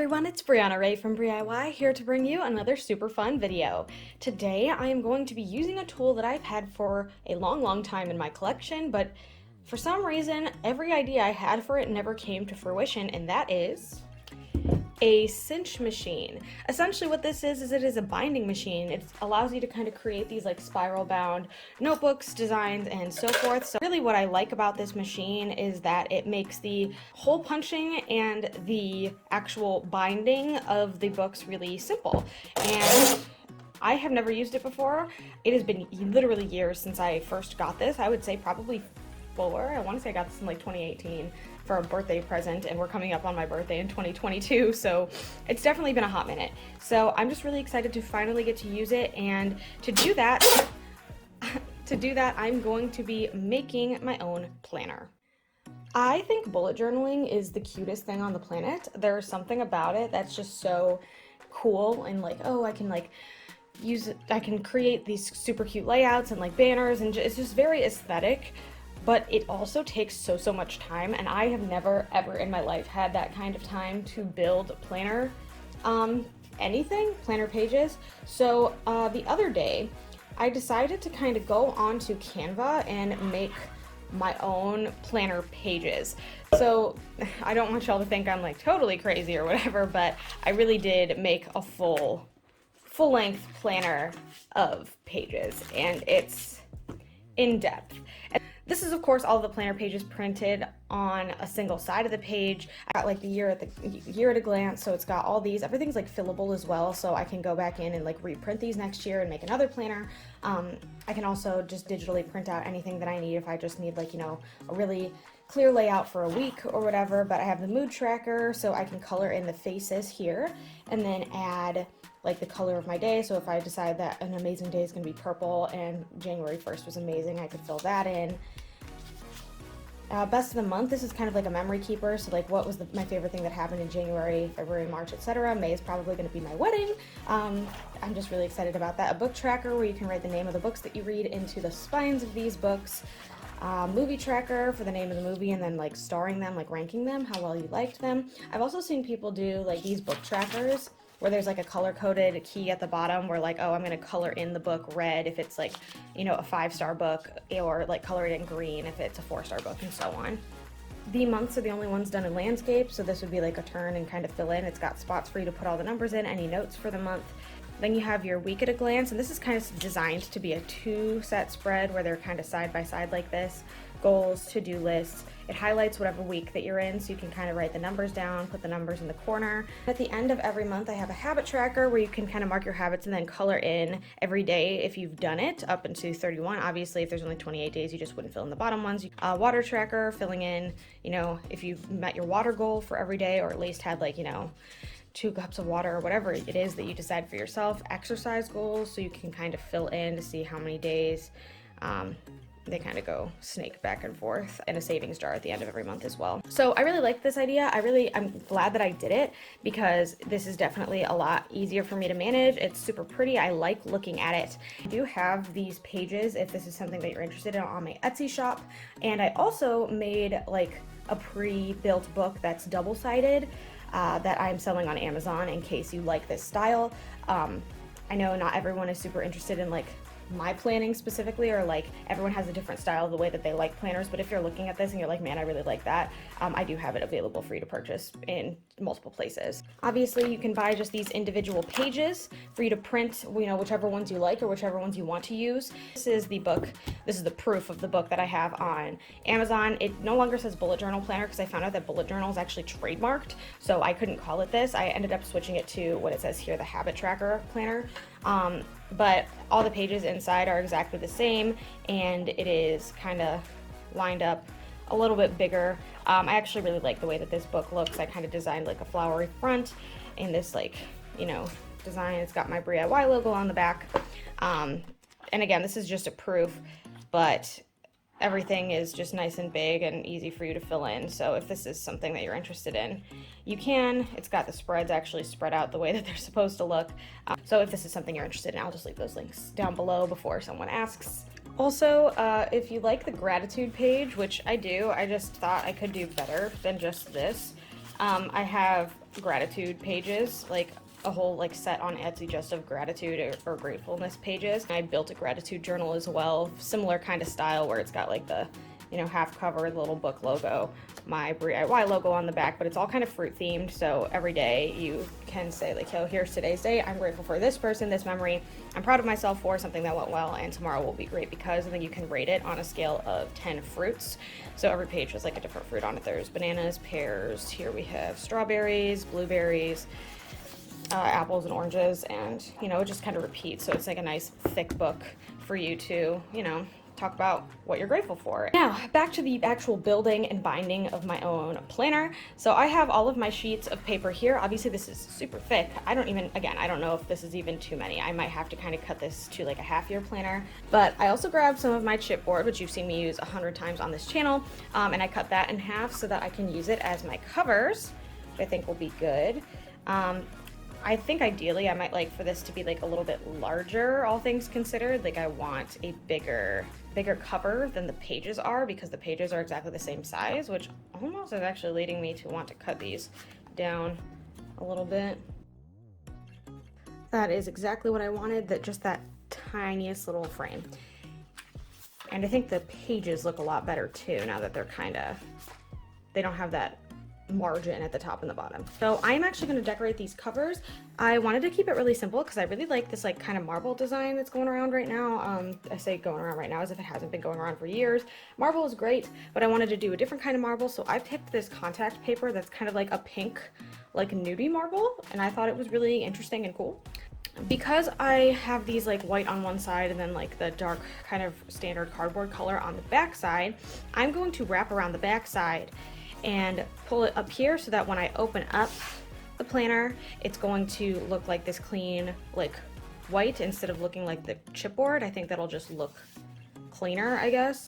everyone, it's Brianna Ray from BriIY here to bring you another super fun video. Today I am going to be using a tool that I've had for a long time in my collection, but for some reason every idea I had for it never came to fruition, and that is a cinch machine. Essentially what this is it is a binding machine. It allows you to kind of create these like spiral bound notebooks, designs, and so forth. So really what I like about this machine is that it makes the hole punching and the actual binding of the books really simple. And I have never used it before. It has been literally years since I first got this. I would say probably 4. I want to say I got this in like 2018 for a birthday present, and we're coming up on my birthday in 2022, so it's definitely been a hot minute. So I'm just really excited to finally get to use it, and to do that, I'm going to be making my own planner. I think bullet journaling is the cutest thing on the planet. There's something about it that's just so cool, and like, oh, I can create these super cute layouts and like banners, and it's just very aesthetic. But it also takes so much time, and I have never ever in my life had that kind of time to build planner planner pages. So the other day I decided to kind of go onto Canva and make my own planner pages. So I don't want y'all to think I'm like totally crazy or whatever, but I really did make a full-length planner of pages, and it's in depth. This is, of course, all the planner pages printed on a single side of the page. I got like the year at a glance, so it's got all these. Everything's like fillable as well, so I can go back in and like reprint these next year and make another planner. I can also just digitally print out anything that I need if I just need like, a really clear layout for a week or whatever. But I have the mood tracker, so I can color in the faces here and then add like the color of my day. So if I decide that an amazing day is going to be purple and January 1st was amazing, I could fill that in. Best of the month, this is kind of like a memory keeper. So like what was my favorite thing that happened in January, February, March, etc. May is probably going to be my wedding. I'm just really excited about that. A book tracker where you can write the name of the books that you read into the spines of these books. Movie tracker for the name of the movie and then like starring them, like ranking them, how well you liked them. I've also seen people do like these book trackers where there's like a color-coded key at the bottom where like, oh, I'm going to color in the book red if it's like, a 5-star book, or like color it in green if it's a 4-star book, and so on. The months are the only ones done in landscape, so this would be like a turn and kind of fill in. It's got spots for you to put all the numbers in, any notes for the month. Then you have your week at a glance, and this is kind of designed to be a 2-set spread where they're kind of side by side like this. Goals, to-do lists. It highlights whatever week that you're in, so you can kind of write the numbers down, put the numbers in the corner. At the end of every month, I have a habit tracker where you can kind of mark your habits and then color in every day if you've done it up into 31. Obviously, if there's only 28 days, you just wouldn't fill in the bottom ones. Water tracker, filling in, if you've met your water goal for every day, or at least had like, 2 cups of water or whatever it is that you decide for yourself. Exercise goals, so you can kind of fill in to see how many days. They kind of go snake back and forth, and a savings jar at the end of every month as well. So I really like this idea. I'm glad that I did it because this is definitely a lot easier for me to manage. It's super pretty. I like looking at it. I do have these pages if this is something that you're interested in on my Etsy shop. And I also made like a pre-built book that's double-sided that I'm selling on Amazon in case you like this style. I know not everyone is super interested in like my planning specifically, or like everyone has a different style of the way that they like planners, but if you're looking at this and you're like, man, I really like that, I do have it available for you to purchase in multiple places. Obviously you can buy just these individual pages for you to print, whichever ones you like or whichever ones you want to use. This is the book, this is the proof of the book that I have on Amazon. It no longer says bullet journal planner because I found out that bullet journal is actually trademarked, so I couldn't call it this. I ended up switching it to what it says here, the habit tracker planner. But all the pages inside are exactly the same, and it is kind of lined up a little bit bigger. I actually really like the way that this book looks. I kind of designed like a flowery front and this like, design. It's got my BriIY logo on the back. And again, this is just a proof, but everything is just nice and big and easy for you to fill in. So if this is something that you're interested in, you can. It's got the spreads actually spread out the way that they're supposed to look. So if this is something you're interested in, I'll just leave those links down below before someone asks. Also, if you like the gratitude page, which I do, I just thought I could do better than just this. I have gratitude pages, like a whole like set on Etsy just of gratitude or gratefulness pages. And I built a gratitude journal as well, similar kind of style where it's got like the, you know, half cover little book logo, my DIY logo on the back, but it's all kind of fruit themed. So every day you can say like, oh, here's today's day. I'm grateful for this person, this memory. I'm proud of myself for something that went well, and tomorrow will be great because, and then you can rate it on a scale of 10 fruits. So every page has like a different fruit on it. There's bananas, pears, here we have strawberries, blueberries, apples and oranges, and you know, it just kind of repeats. So it's like a nice thick book for you to, you know, talk about what you're grateful for. Now, back to the actual building and binding of my own planner. So I have all of my sheets of paper here. Obviously this is super thick. I don't know if this is even too many. I might have to kind of cut this to like a half-year planner. But I also grabbed some of my chipboard, which you've seen me use 100 times on this channel, and I cut that in half so that I can use it as my covers, which I think will be good. I think ideally I might like for this to be like a little bit larger, all things considered. Like I want a bigger cover than the pages are, because the pages are exactly the same size, which almost is actually leading me to want to cut these down a little bit. That is exactly what I wanted, that just that tiniest little frame. And I think the pages look a lot better too, now that they're they don't have that margin at the top and the bottom. So I'm actually going to decorate these covers. I wanted to keep it really simple because I really like this like kind of marble design that's going around right now. I say going around right now as if it hasn't been going around for years. Marble is great, but I wanted to do a different kind of marble, so I picked this contact paper that's kind of like a pink, like nudie marble, and I thought it was really interesting and cool. Because I have these like white on one side and then like the dark kind of standard cardboard color on the back side, I'm going to wrap around the back side and pull it up here so that when I open up the planner, it's going to look like this clean, like white, instead of looking like the chipboard. I think that'll just look cleaner, I guess.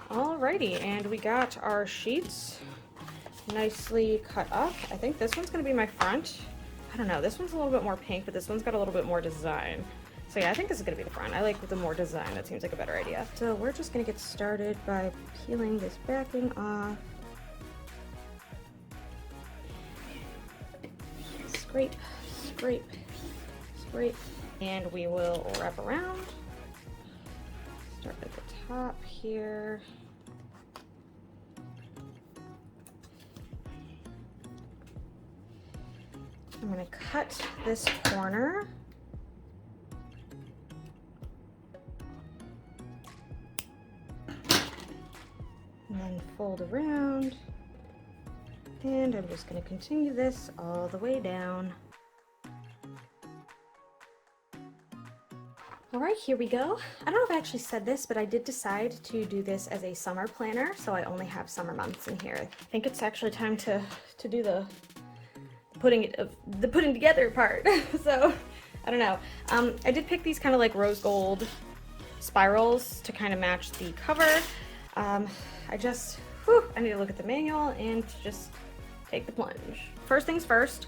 Alrighty, and we got our sheets nicely cut up. I think this one's gonna be my front. I don't know, this one's a little bit more pink, but this one's got a little bit more design. So yeah, I think this is gonna be the front. I like the more design. That seems like a better idea. So we're just gonna get started by peeling this backing off. Scrape, scrape, scrape. And we will wrap around. Start at the top here. I'm gonna cut this corner. And then fold around, and I'm just going to continue this all the way down. Alright, here we go. I don't know if I actually said this, but I did decide to do this as a summer planner, so I only have summer months in here. I think it's actually time to do the putting together part. So, I don't know. I did pick these kind of like rose gold spirals to kind of match the cover. I need to look at the manual and just take the plunge. First things first,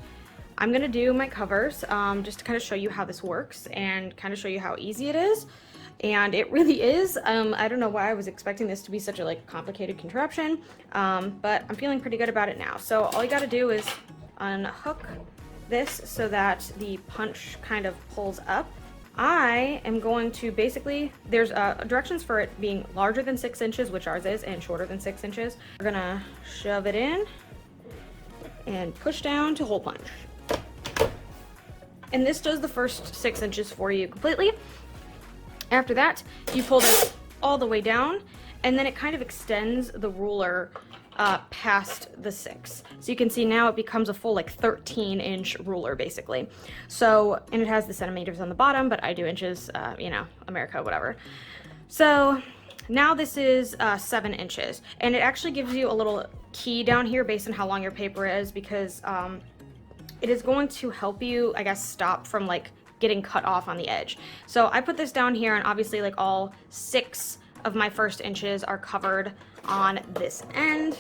I'm gonna do my covers just to kind of show you how this works and kind of show you how easy it is. And it really is. I don't know why I was expecting this to be such a like complicated contraption, but I'm feeling pretty good about it now. So all you gotta do is unhook this so that the punch kind of pulls up. I am going to basically, there's directions for it being larger than 6 inches, which ours is, and shorter than 6 inches. We're gonna shove it in and push down to hole punch. And this does the first 6 inches for you completely. After that, you pull this all the way down, and then it kind of extends the ruler past the 6. So you can see now it becomes a full like 13-inch ruler basically. So, and it has the centimeters on the bottom, but I do inches, you know, America, whatever. So now this is 7 inches, and it actually gives you a little key down here based on how long your paper is, because it is going to help you, I guess, stop from like getting cut off on the edge. So I put this down here, and obviously like all 6 of my first inches are covered on this end.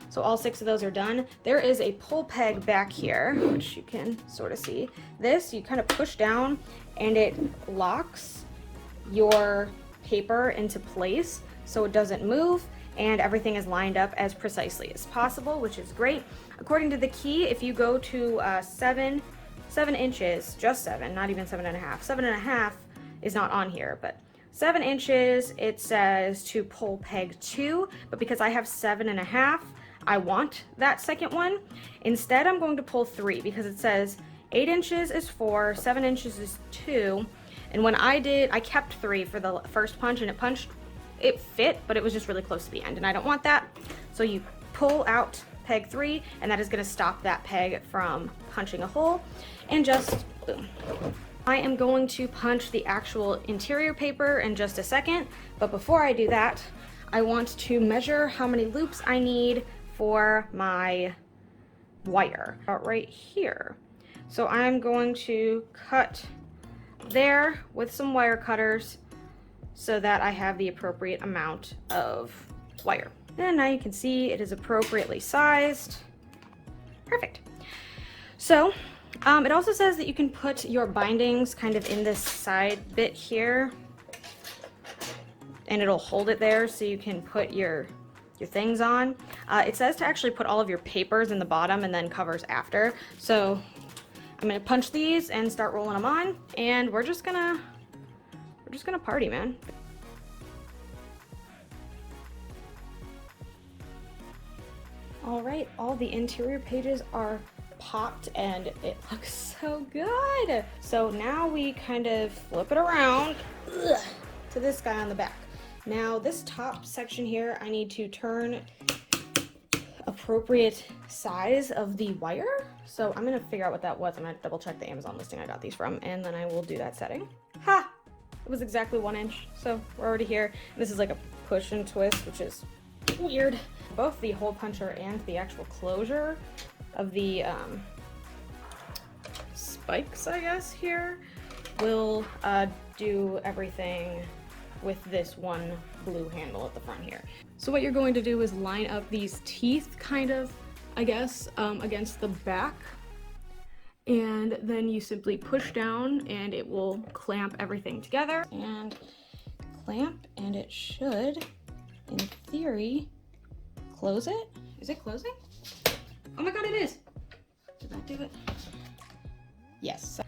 So all 6 of those are done. There is a pull peg back here, which you can sort of see. This, you kind of push down and it locks your paper into place so it doesn't move. and everything is lined up as precisely as possible, which is great. According to the key, if you go to 7 inches, just 7, not even 7.5. 7.5 is not on here, but 7 inches, it says to pull peg 2, but because I have 7.5, I want that second one. Instead, I'm going to pull 3 because it says 8 inches is 4, 7 inches is 2, and when I kept 3 for the first punch, and it fit, but it was just really close to the end, and I don't want that. So you pull out peg 3, and that is going to stop that peg from punching a hole, and just boom. I am going to punch the actual interior paper in just a second, but before I do that, I want to measure how many loops I need for my wire right here. So I'm going to cut there with some wire cutters so that I have the appropriate amount of wire. And now you can see it is appropriately sized. Perfect. So it also says that you can put your bindings kind of in this side bit here, and it'll hold it there so you can put your things on. It says to actually put all of your papers in the bottom and then covers after. So I'm gonna punch these and start rolling them on, and we're just gonna party, man. All right, all the interior pages are popped and it looks so good. So now we kind of flip it around to this guy on the back. Now this top section here, I need to turn appropriate size of the wire. So I'm gonna figure out what that was. I'm gonna double check the Amazon listing I got these from, and then I will do that setting. Ha! It was exactly 1 inch. So we're already here. This is like a push and twist, which is weird. Both the hole puncher and the actual closure of the spikes, I guess, here will do everything with this one blue handle at the front here. So what you're going to do is line up these teeth kind of, I guess, against the back, and then you simply push down and it will clamp everything together and clamp, and it should, in theory, close it. Is it closing? Oh my god, it is! Did that do it? Yes.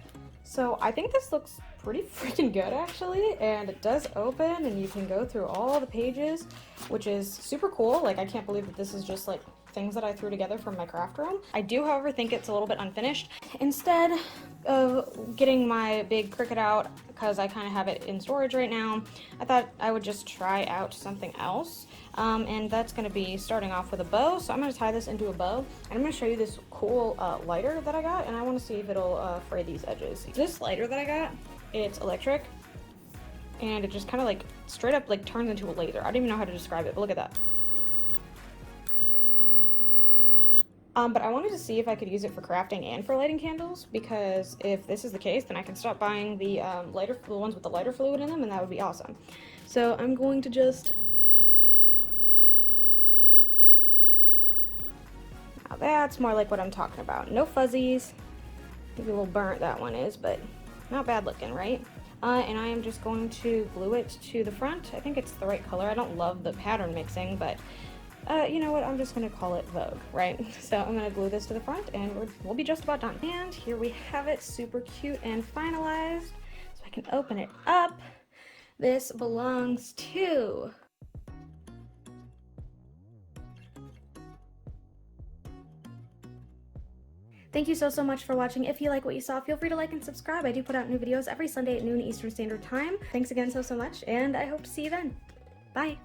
So I think this looks pretty freaking good, actually, and it does open and you can go through all the pages, which is super cool. Like, I can't believe that this is just like things that I threw together from my craft room. I do, however, think it's a little bit unfinished. Instead of getting my big Cricut out, because I kind of have it in storage right now, I thought I would just try out something else. And that's going to be starting off with a bow. So I'm going to tie this into a bow, and I'm going to show you this cool lighter that I got, and I want to see if it'll fray these edges. This lighter that I got, it's electric, and it just kind of like straight up like turns into a laser. I don't even know how to describe it, but look at that. But I wanted to see if I could use it for crafting and for lighting candles, because if this is the case, then I can stop buying the the ones with the lighter fluid in them, and that would be awesome. So I'm going to just... Now that's more like what I'm talking about. No fuzzies. Maybe a little burnt that one is, but not bad looking, right? And I am just going to glue it to the front. I think it's the right color. I don't love the pattern mixing, but you know what? I'm just going to call it Vogue, right? So I'm going to glue this to the front, and we'll be just about done. And here we have it, super cute and finalized. So I can open it up. This belongs to... Thank you so much for watching. If you like what you saw, feel free to like and subscribe. I do put out new videos every Sunday at noon Eastern Standard Time. Thanks again so much, and I hope to see you then. Bye!